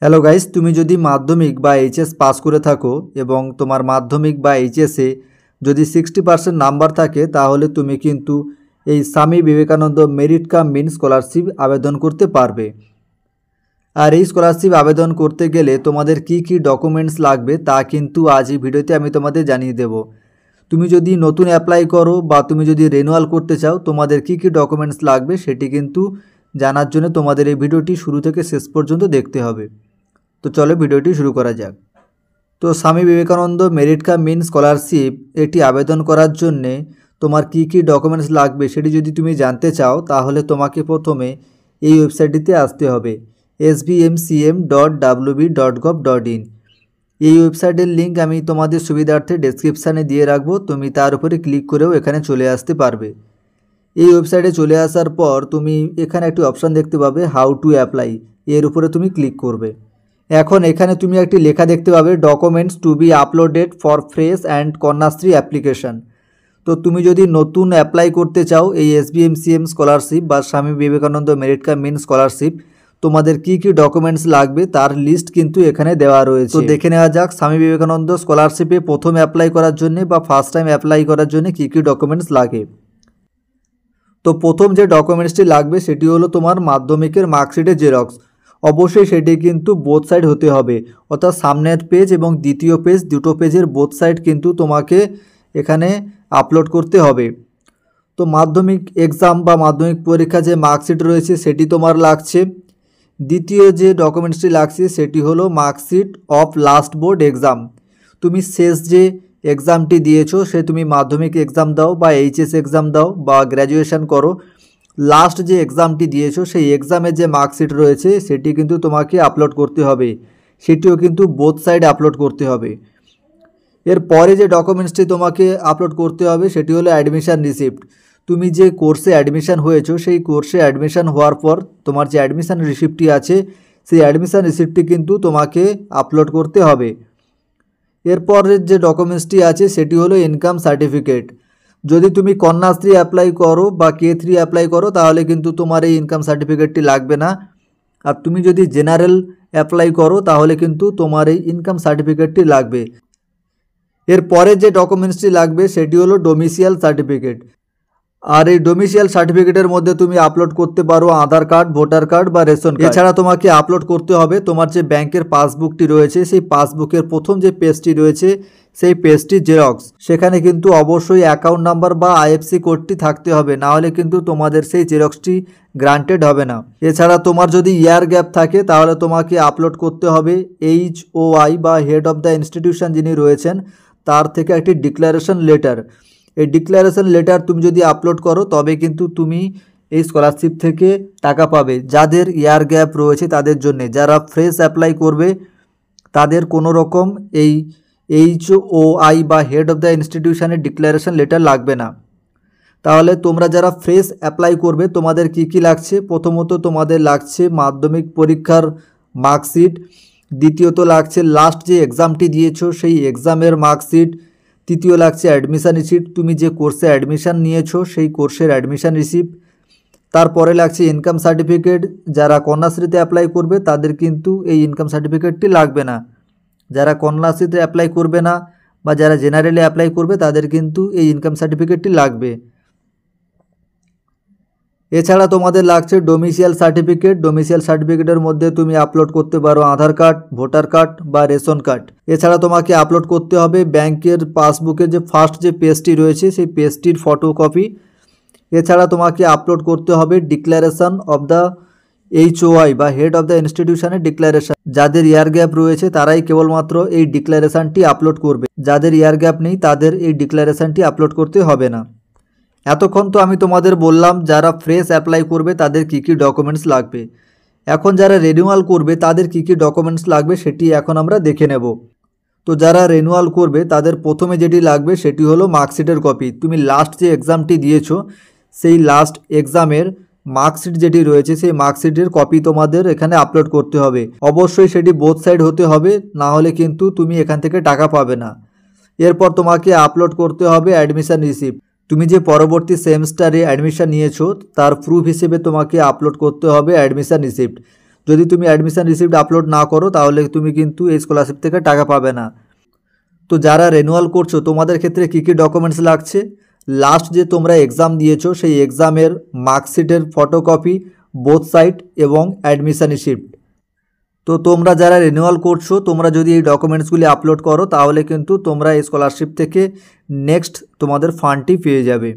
Hello guys, তুমি যদি মাধ্যমিক বা এইচএস পাস করে থাকো এবং তোমার মাধ্যমিক বা এইচএসে যদি 60% নাম্বার থাকে তাহলে তুমি কিন্তু এই Swami Vivekananda merit cum means scholarship আবেদন করতে পারবে। আর এই স্কলারশিপ আবেদন করতে গেলে তোমাদের কি কি ডকুমেন্টস লাগবে তা কিন্তু আজ এই ভিডিওতে আমি তোমাদের জানিয়ে দেব। তুমি যদি নতুন অ্যাপ্লাই করো বা তুমি যদি রিনিউয়াল করতে চাও তোমাদের কি কি ডকুমেন্টস লাগবে সেটি কিন্তু জানার জন্য তোমাদের এই ভিডিওটি শুরু থেকে শেষ পর্যন্ত দেখতে হবে। তো চলো ভিডিওটি শুরু করা যাক। তো Swami Vivekananda merit cum means scholarship এটি আবেদন করার জন্যে তোমার কি কি ডকুমেন্টস লাগবে সেটি যদি তুমি জানতে চাও তাহলে তোমাকে প্রথমে এই ওয়েবসাইটটিতে আসতে হবে sbmcm.wb.gov.in। এই ওয়েবসাইটের লিঙ্ক আমি তোমাদের সুবিধার্থে ডেসক্রিপশানে দিয়ে রাখবো, তুমি তার উপরে ক্লিক করেও এখানে চলে আসতে পারবে। এই ওয়েবসাইটে চলে আসার পর তুমি এখানে একটি অপশান দেখতে পাবে হাউ টু অ্যাপ্লাই, এর উপরে তুমি ক্লিক করবে। এখন এখানে তুমি একটি লেখা দেখতে পাবে documents two be uploaded for fresh and Kanyashree application. তো তুমি যদি নতুন অ্যাপ্লাই করতে চাও এই SBMCM স্কলারশিপ বা Swami Vivekananda merit cum means scholarship, তোমাদের কি কি ডকুমেন্টস লাগবে তার লিস্ট কিন্তু এখানে দেওয়া রয়েছে। তো দেখে নেওয়া যাক স্বামী বিবেকানন্দ স্কলারশিপে প্রথম অ্যাপ্লাই করার জন্য বা ফার্স্ট টাইম অ্যাপ্লাই করার জন্য কি কি ডকুমেন্টস লাগে। তো প্রথম যে ডকুমেন্টসটি লাগবে সেটি হলো তোমার মাধ্যমিকের মার্কশিটের জেরক্স। অবশ্যই সেটি কিন্তু বোথ সাইড হতে হবে, অর্থাৎ সামনের পেজ এবং দ্বিতীয় পেজ দুটো পেজের বোথ সাইড কিন্তু তোমাকে এখানে আপলোড করতে হবে। তো মাধ্যমিক এক্সাম বা মাধ্যমিক পরীক্ষা যে মার্কশিট রয়েছে সেটি তোমার লাগছে। দ্বিতীয় যে ডকুমেন্টসটি লাগছে সেটি হলো marksheet of last board exam. তুমি শেষ যে এক্সামটি দিয়েছো, সে তুমি মাধ্যমিক এক্সাম দাও বা এইচএস এক্সাম দাও বা গ্র্যাজুয়েশন করো, লাস্ট যে এক্সামটি দিয়েছো সেই এক্সামের যে মার্কশিট রয়েছে সেটি কিন্তু তোমাকে আপলোড করতে হবে, সেটিও কিন্তু বোথ সাইড আপলোড করতে হবে। এরপরে যে ডকুমেন্টসটি তোমাকে আপলোড করতে হবে সেটি হলো অ্যাডমিশান রিসিপ্ট। তুমি যে কোর্সে অ্যাডমিশান হয়েছো সেই কোর্সে অ্যাডমিশান হওয়ার পর তোমার যে অ্যাডমিশান রিসিপ্টটি আছে সেই অ্যাডমিশান রিসিপ্টটি কিন্তু তোমাকে আপলোড করতে হবে। এরপরের যে ডকুমেন্টসটি আছে সেটি হলো ইনকাম সার্টিফিকেট। যদি তুমি কন্যাশ্রী অ্যাপ্লাই করো বা K3 অ্যাপ্লাই করো তাহলে কিন্তু তোমার এই ইনকাম সার্টিফিকেটটি লাগবে না। আর তুমি যদি জেনারেল অ্যাপ্লাই করো তাহলে কিন্তু তোমার এই ইনকাম সার্টিফিকেটটি লাগবে। এরপরে যে ডকুমেন্টসটি লাগবে সেটি হলো ডোমিসিয়াল সার্টিফিকেট। আর এই ডোমিসিয়াল সার্টিফিকেটের মধ্যে তুমি আপলোড করতে পারো আধার কার্ড, ভোটার কার্ড বা রেশন কার্ড। এছাড়া তোমাকে আপলোড করতে হবে তোমার যে ব্যাংকের পাসবুকটি রয়েছে সেই পাসবুকের প্রথম যে পেজটি রয়েছে সেই পেজটি জেরক্স। সেখানে কিন্তু অবশ্যই অ্যাকাউন্ট নাম্বার বা IFSC কোডটি থাকতে হবে, না হলে কিন্তু তোমাদের সেই জেরক্সটি গ্রান্টেড হবে না। এছাড়া তোমার যদি ইয়ার গ্যাপ থাকে তাহলে তোমাকে আপলোড করতে হবে HOI বা হেড অফ দ্য ইনস্টিটিউশন যিনি রয়েছেন তার থেকে একটি ডিক্লারেশন লেটার। এই ডিক্লারেশন লেটার তুমি যদি আপলোড করো তবে কিন্তু তুমি এই স্কলারশিপ থেকে টাকা পাবে। যাদের ইয়ার গ্যাপ রয়েছে তাদের জন্য, যারা ফ্রেশ অ্যাপ্লাই করবে তাদের কোনো রকম এই HOI বা হেড অফ দ্য ইনস্টিটিউশনের ডিক্লারেশন লেটার লাগবে না। তাহলে তোমরা যারা ফ্রেশ অ্যাপ্লাই করবে তোমাদের কি কি লাগছে, প্রথমত তোমাদের লাগছে মাধ্যমিক পরীক্ষার মার্কশিট, দ্বিতীয়ত লাগছে লাস্ট যে এক্সামটি দিয়েছো সেই এক্সামের মার্কশিট, তৃতীয় লাগছে অ্যাডমিশান রিসিপ্ট, তুমি যে কোর্সে অ্যাডমিশান নিয়েছো সেই কোর্সের অ্যাডমিশান রিসিপ্ট, তারপরে লাগছে ইনকাম সার্টিফিকেট। যারা কন্যাশ্রীতে অ্যাপ্লাই করবে তাদের কিন্তু এই ইনকাম সার্টিফিকেটটি লাগবে না। যারা কন্যাশ্রীতে অ্যাপ্লাই করবে না বা যারা জেনারেলে অ্যাপ্লাই করবে তাদের কিন্তু এই ইনকাম সার্টিফিকেটটি লাগবে। এছাড়া তোমাদের লাগছে ডোমিসিয়াল সার্টিফিকেট। ডোমিসিয়াল সার্টিফিকেটের মধ্যে তুমি আপলোড করতে পারো আধার কার্ড, ভোটার কার্ড বা রেশন কার্ড। এছাড়া তোমাকে আপলোড করতে হবে ব্যাংকের পাসবুকের যে ফার্স্ট যে পেজটি রয়েছে সেই পেজটির ফটোকপি। এছাড়া তোমাকে আপলোড করতে হবে ডিক্লারেশন অফ দ্য HOI বা হেড অফ দ্য ইনস্টিটিউশনের ডিক্লারেশন। যাদের ইয়ার গ্যাপ রয়েছে তারাই কেবলমাত্র এই ডিক্লারেশনটি আপলোড করবে, যাদের ইয়ার গ্যাপ নেই তাদের এই ডিক্লারেশনটি আপলোড করতে হবে না। এতক্ষণ তো আমি তোমাদের বললাম যারা ফ্রেশ অ্যাপ্লাই করবে তাদের কি কি ডকুমেন্টস লাগবে। এখন যারা রিনিউয়াল করবে তাদের কি কি ডকুমেন্টস লাগবে সেটি এখন আমরা দেখে নেব। তো যারা রিনিউয়াল করবে তাদের প্রথমে যেটি লাগবে সেটি হলো মার্কশিটের কপি। তুমি লাস্ট যে এক্সামটি দিয়েছো সেই লাস্ট এক্সামের মার্কশিট যেটি রয়েছে সেই মার্কশিটের কপি তোমাদের এখানে আপলোড করতে হবে। অবশ্যই সেটি বোথ সাইড হতে হবে, না হলে কিন্তু তুমি এখান থেকে টাকা পাবে না। এরপর তোমাকে আপলোড করতে হবে অ্যাডমিশান রিসিপ্ট। তুমি যে পরবর্তী সেমিস্টারে অ্যাডমিশন নিয়েছো তার প্রুফ হিসেবে তোমাকে আপলোড করতে হবে অ্যাডমিশান রিসিপ্ট। যদি তুমি অ্যাডমিশন রিসিপ্ট আপলোড না করো তাহলে তুমি কিন্তু এই স্কলারশিপ থেকে টাকা পাবে না। তো যারা রেনুয়াল করছো তোমাদের ক্ষেত্রে কী কী ডকুমেন্টস লাগছে, লাস্ট যে তোমরা এক্সাম দিয়েছো সেই এক্সামের মার্কশিটের ফটোকপি বোথ সাইড এবং অ্যাডমিশন রিসিপ্ট। তো তোমরা যারা রিনিউয়াল করছো তোমরা যদি এই ডকুমেন্টসগুলি আপলোড করো তাহলে কিন্তু তোমরা এই স্কলারশিপ থেকে নেক্সট তোমাদের ফান্ডটি পেয়ে যাবে।